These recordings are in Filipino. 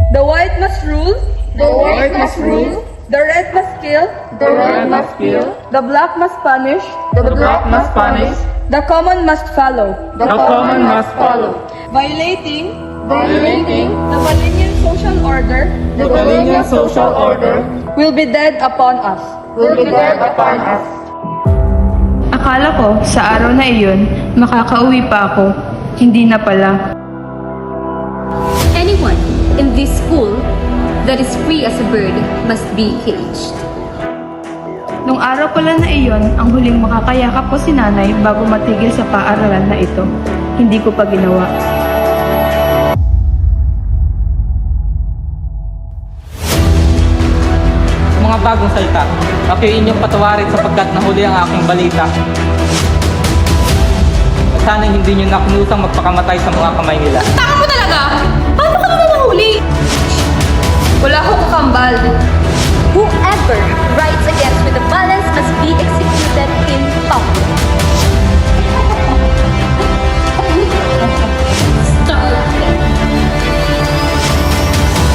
The white must rule. The white must rule. The red must kill. The red must kill. The black must punish. The black must punish. The common must follow. The common must follow. Violating Violating the Valinian social order the Valinian social order will be dead upon us. will be dead upon us. Akala ko sa araw na iyon, makakauwi pa ako. Hindi na pala. Anyone in this school that is free as a bird must be caged. Nung araw pala na iyon, ang huling makakayakap ko si nanay bago matigil sa paaralan na ito. Hindi ko pa ginawa. Mga bagong salita, ako inyong patawarin sapagkat nahuli ang aking balita. Sana hindi nyo nakunusang magpakamatay sa mga kamay nila. Taka mo talaga! Paano ka naman nahuli? Wala akong kakambal. Whoever writes against with the balance must be executed in public.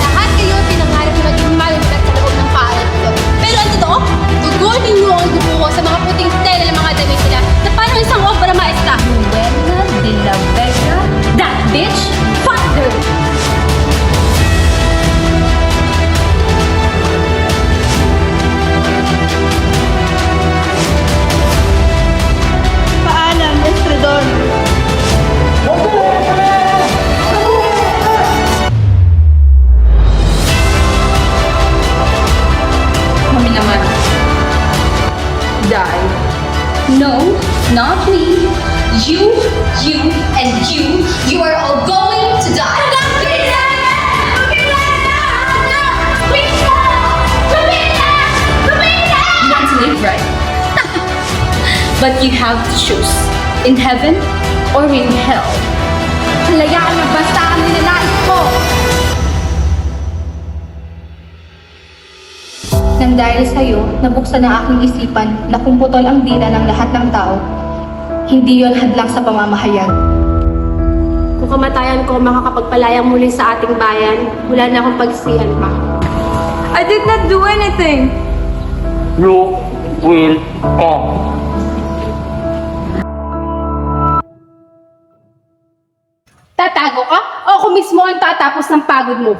Lahat kayo pinangarap na maging malulat sa loob ng paalam ito. Pero ang totoo, tugunin niyo ang dugo sa mga puting tela ng mga damit nila na parang isang obra maestra. Buena de la Vega, that bitch, fuck her! Paalam, Estrador. Kami naman. Die. No, not me. You, and you are all going to die. You want to live right. But you have to choose. In heaven or in hell. Halayaan na basta ang nilalait ko. Nang dahil sa'yo, nabuksan ang aking isipan na kung putol ang dila ng lahat ng tao, hindi yon hadlang sa pamamahayag. Kung kamatayan ko makakapagpalayang muli sa ating bayan, wala na akong pagsisihan pa. I did not do anything. You will come. Tatago ka? O ako mismo ang tatapos ng pagod mo?